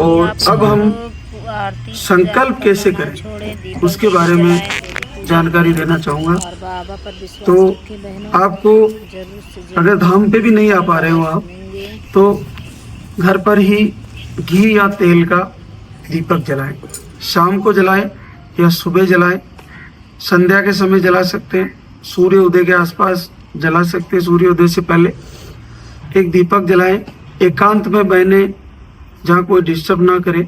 और अब हम संकल्प कैसे करें उसके बारे में जानकारी देना चाहूँगा। तो आपको अगर धाम पे भी नहीं आ पा रहे हो आप, तो घर पर ही घी या तेल का दीपक जलाएं। शाम को जलाएं या सुबह जलाएं, संध्या के समय जला सकते हैं, सूर्य उदय के आसपास जला सकते हैं, सूर्य उदय से पहले एक दीपक जलाएं। एकांत में बहने जहाँ कोई डिस्टर्ब ना करे,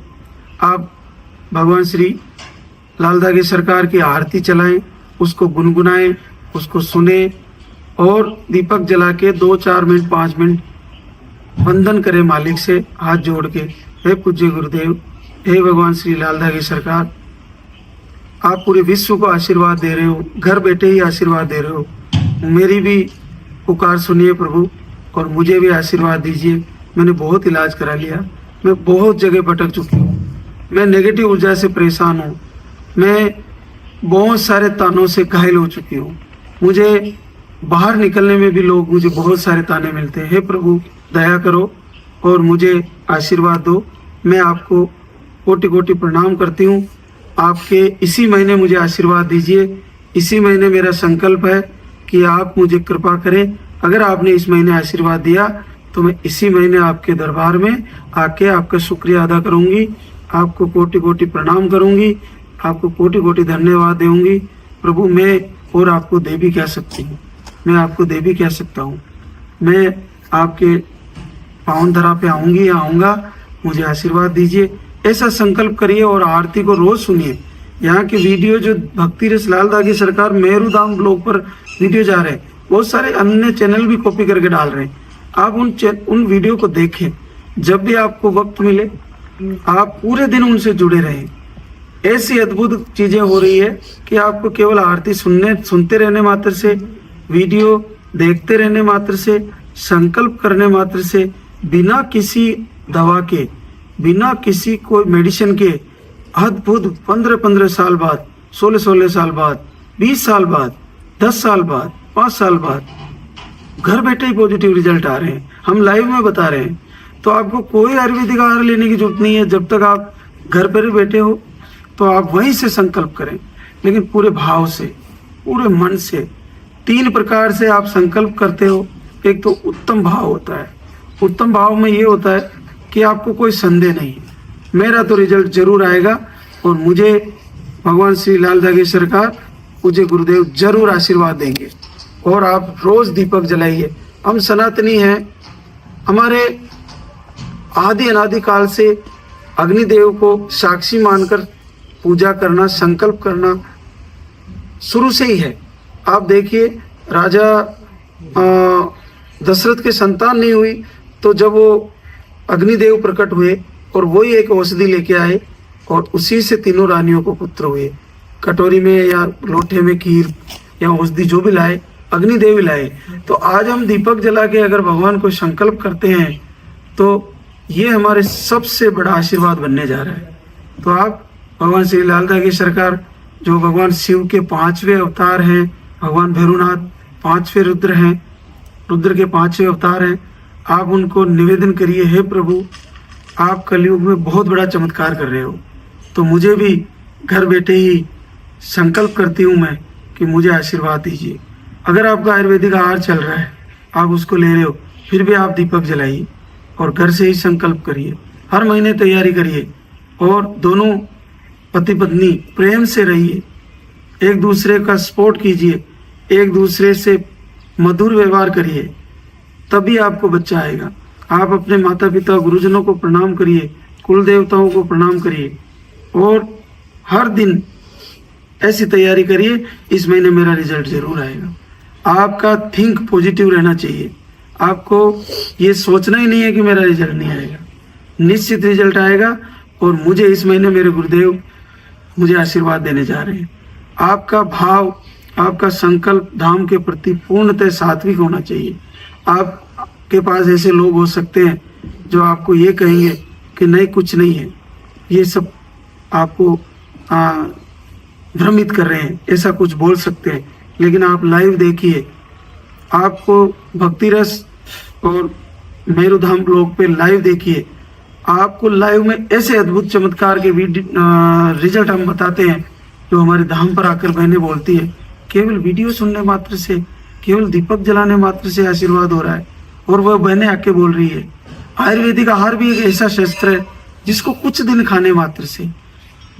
आप भगवान श्री लाल धागे सरकार की आरती चलाएं, उसको गुनगुनाएं, उसको सुने और दीपक जला के 2-4 मिनट 5 मिनट वंदन करें मालिक से हाथ जोड़ के। हे पूज्य गुरुदेव, हे भगवान श्री लाल धागे सरकार, आप पूरे विश्व को आशीर्वाद दे रहे हो, घर बैठे ही आशीर्वाद दे रहे हो। मेरी भी पुकार सुनिए प्रभु और मुझे भी आशीर्वाद दीजिए। मैंने बहुत इलाज करा लिया, मैं बहुत जगह भटक चुकी हूँ, मैं नेगेटिव ऊर्जा से परेशान हूँ, मैं बहुत सारे तानों से घायल हो चुकी हूँ। मुझे बाहर निकलने में भी लोग मुझे बहुत सारे ताने मिलते हैं। हे प्रभु दया करो और मुझे आशीर्वाद दो। मैं आपको कोटि कोटि प्रणाम करती हूँ। आपके इसी महीने मुझे आशीर्वाद दीजिए। इसी महीने मेरा संकल्प है कि आप मुझे कृपा करें। अगर आपने इस महीने आशीर्वाद दिया तो मैं इसी महीने आपके दरबार में आके आपका शुक्रिया अदा करूंगी, आपको कोटि कोटि प्रणाम करूंगी, आपको कोटि कोटि धन्यवाद दूंगी। प्रभु मैं और आपको देवी कह सकती हूँ, मैं आपको देवी कह सकता हूँ। मैं आपके पावन धरा पे आऊंगी या आऊँगा, मुझे आशीर्वाद दीजिए। ऐसा संकल्प करिए और आरती को रोज सुनिए। यहाँ की वीडियो जो भक्ति रस लाल धागे सरकार मेरू धाम ब्लॉग पर वीडियो जा रहे हैं, बहुत सारे अन्य चैनल भी कॉपी करके डाल रहे हैं। आप उन वीडियो को देखें। जब भी आपको वक्त मिले आप पूरे दिन उनसे जुड़े रहें। ऐसी अद्भुत चीजें हो रही है कि आपको केवल आरती सुनते रहने मात्र से, वीडियो देखते रहने मात्र से, संकल्प करने मात्र से, बिना किसी दवा के, बिना किसी कोई मेडिसिन के, अद्भुत 15-15 साल बाद, 16-16 साल बाद, 20 साल बाद, 10 साल बाद, 5 साल बाद घर बैठे ही पॉजिटिव रिजल्ट आ रहे हैं। हम लाइव में बता रहे हैं। तो आपको कोई आयुर्वेदिक आहार लेने की जरूरत नहीं है। जब तक आप घर पर बैठे हो तो आप वहीं से संकल्प करें, लेकिन पूरे भाव से, पूरे मन से। 3 प्रकार से आप संकल्प करते हो। एक तो उत्तम भाव होता है। उत्तम भाव में ये होता है कि आपको कोई संदेह नहीं है, मेरा तो रिजल्ट जरूर आएगा और मुझे भगवान श्री लाल धागे सरकार, पूज्य गुरुदेव जरूर आशीर्वाद देंगे। और आप रोज दीपक जलाइए। हम सनातनी हैं, हमारे आदि अनादि काल से अग्निदेव को साक्षी मानकर पूजा करना, संकल्प करना शुरू से ही है। आप देखिए, राजा दशरथ के संतान नहीं हुई तो जब वो अग्निदेव प्रकट हुए और वही एक औषधि लेके आए और उसी से तीनों रानियों को पुत्र हुए। कटोरी में या लोटे में खीर या औषधि जो भी लाए, अग्निदेव लाए। तो आज हम दीपक जला के अगर भगवान को संकल्प करते हैं तो ये हमारे सबसे बड़ा आशीर्वाद बनने जा रहा है। तो आप भगवान श्री लाल धागे सरकार, जो भगवान शिव के 5वें अवतार हैं, भगवान भैरवनाथ 5वें रुद्र हैं, रुद्र के 5वें अवतार हैं, आप उनको निवेदन करिए, हे प्रभु आप कलयुग में बहुत बड़ा चमत्कार कर रहे हो, तो मुझे भी घर बैठे ही संकल्प करती हूँ मैं कि मुझे आशीर्वाद दीजिए। अगर आपका आयुर्वेदिक आहार चल रहा है, आप उसको ले रहे हो, फिर भी आप दीपक जलाइए और घर से ही संकल्प करिए। हर महीने तैयारी करिए और दोनों पति पत्नी प्रेम से रहिए, एक दूसरे का सपोर्ट कीजिए, एक दूसरे से मधुर व्यवहार करिए, तभी आपको बच्चा आएगा। आप अपने माता पिता गुरुजनों को प्रणाम करिए, कुल देवताओं को प्रणाम करिए और हर दिन ऐसी तैयारी करिए, इस महीने मेरा रिजल्ट जरूर आएगा। आपका थिंक पॉजिटिव रहना चाहिए। आपको ये सोचना ही नहीं है कि मेरा रिजल्ट नहीं आएगा, निश्चित रिजल्ट आएगा। और मुझे इस महीने मेरे गुरुदेव मुझे आशीर्वाद देने जा रहे हैं। आपका भाव, आपका संकल्प धाम के प्रति पूर्णतः सात्विक होना चाहिए। आपके पास ऐसे लोग हो सकते हैं जो आपको ये कहेंगे कि नहीं कुछ नहीं है, ये सब आपको भ्रमित कर रहे हैं, ऐसा कुछ बोल सकते हैं। लेकिन आप लाइव देखिए, आपको भक्ति रस और मेरुधाम ब्लॉग पे लाइव देखिए, आपको लाइव में ऐसे अद्भुत चमत्कार के रिजल्ट हम बताते हैं जो हमारे धाम पर आकर बहनें बोलती है केवल वीडियो सुनने मात्र से, केवल दीपक जलाने मात्र से आशीर्वाद हो रहा है। और वह बहनें आके बोल रही है आयुर्वेदिक आहार भी एक ऐसा शस्त्र है जिसको कुछ दिन खाने मात्र से,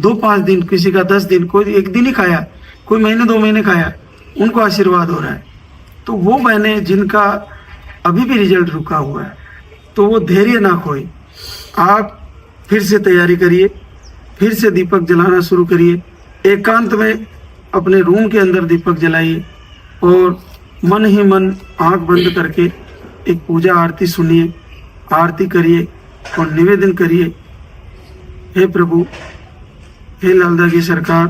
2-5 दिन, किसी का 10 दिन, कोई 1 दिन ही खाया, कोई महीने 2 महीने खाया, उनको आशीर्वाद हो रहा है। तो वो बहनें जिनका अभी भी रिजल्ट रुका हुआ है, तो वो धैर्य ना खोए। आप फिर से तैयारी करिए, फिर से दीपक जलाना शुरू करिए, एकांत में अपने रूम के अंदर दीपक जलाइए और मन ही मन आंख बंद करके एक पूजा आरती सुनिए, आरती करिए और निवेदन करिए, हे प्रभु, हे लालदा की सरकार,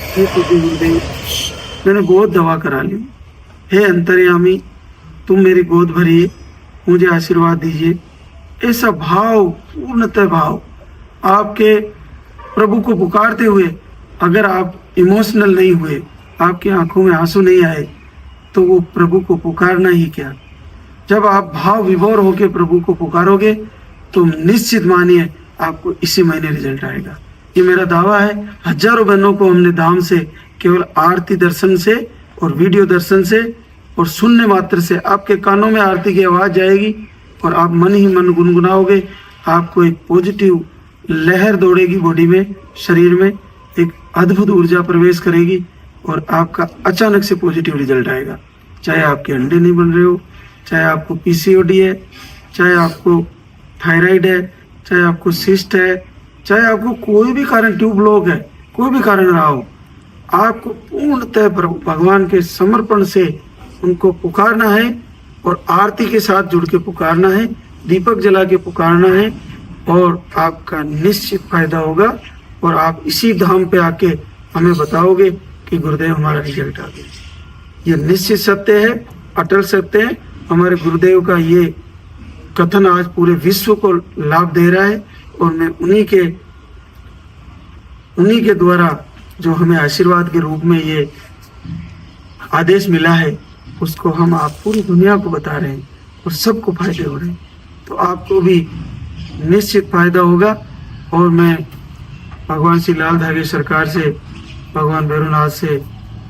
हे प्रभु गुरुदेव, मैंने बहुत दवा करा ली, हे अंतर्यामी, तुम मेरी गोद भरिए, मुझे आशीर्वाद दीजिए। ऐसा भाव, पूर्णतः भाव, आपके प्रभु को पुकारते हुए अगर आप इमोशनल नहीं हुए, आपकी आंखों में आंसू नहीं आए, तो वो प्रभु को पुकारना ही क्या। जब आप भाव विभोर होकर प्रभु को पुकारोगे तो निश्चित मानिए आपको इसी महीने रिजल्ट आएगा। ये मेरा दावा है। हजारों बहनों को हमने धाम से केवल आरती दर्शन से और वीडियो दर्शन से और सुनने मात्र से आपके कानों में आरती की आवाज जाएगी और आप मन ही मन गुनगुनाओगे। आपको एक पॉजिटिव लहर दौड़ेगी बॉडी में, शरीर में एक अद्भुत ऊर्जा प्रवेश करेगी और आपका अचानक से पॉजिटिव रिजल्ट आएगा। चाहे आपके अंडे नहीं बन रहे हो, चाहे आपको पीसीओडी है, चाहे आपको थायराइड है, चाहे आपको सिस्ट है, चाहे आपको कोई भी कारण, ट्यूब ब्लॉक है, कोई भी कारण रहा हो, आपको पूर्णतः भगवान के समर्पण से उनको पुकारना है और आरती के साथ जुड़ के पुकारना है, दीपक जला के पुकारना है और आपका निश्चित फायदा होगा। और आप इसी धाम पे आके हमें बताओगे कि गुरुदेव हमारा रिजल्ट आ गया। ये निश्चित सत्य है, अटल सत्य है। हमारे गुरुदेव का ये कथन आज पूरे विश्व को लाभ दे रहा है और मैं उन्हीं के द्वारा जो हमें आशीर्वाद के रूप में ये आदेश मिला है उसको हम आप पूरी दुनिया को बता रहे हैं और सबको फायदे हो रहे हैं। तो आपको भी निश्चित फायदा होगा। और मैं भगवान श्री लाल धागे सरकार से, भगवान भैरवनाथ से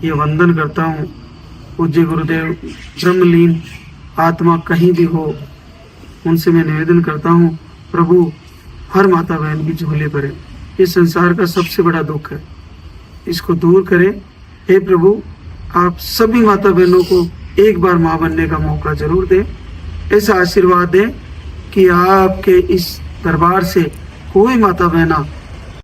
ये वंदन करता हूँ। पूज्य गुरुदेव ब्रह्मलीन आत्मा कहीं भी हो, उनसे मैं निवेदन करता हूँ, प्रभु हर माता बहन की झोली भरे। ये संसार का सबसे बड़ा दुख है, इसको दूर करें। हे प्रभु, आप सभी माता बहनों को एक बार माँ बनने का मौका जरूर दें। ऐसा आशीर्वाद दें कि आपके इस दरबार से कोई माता बहना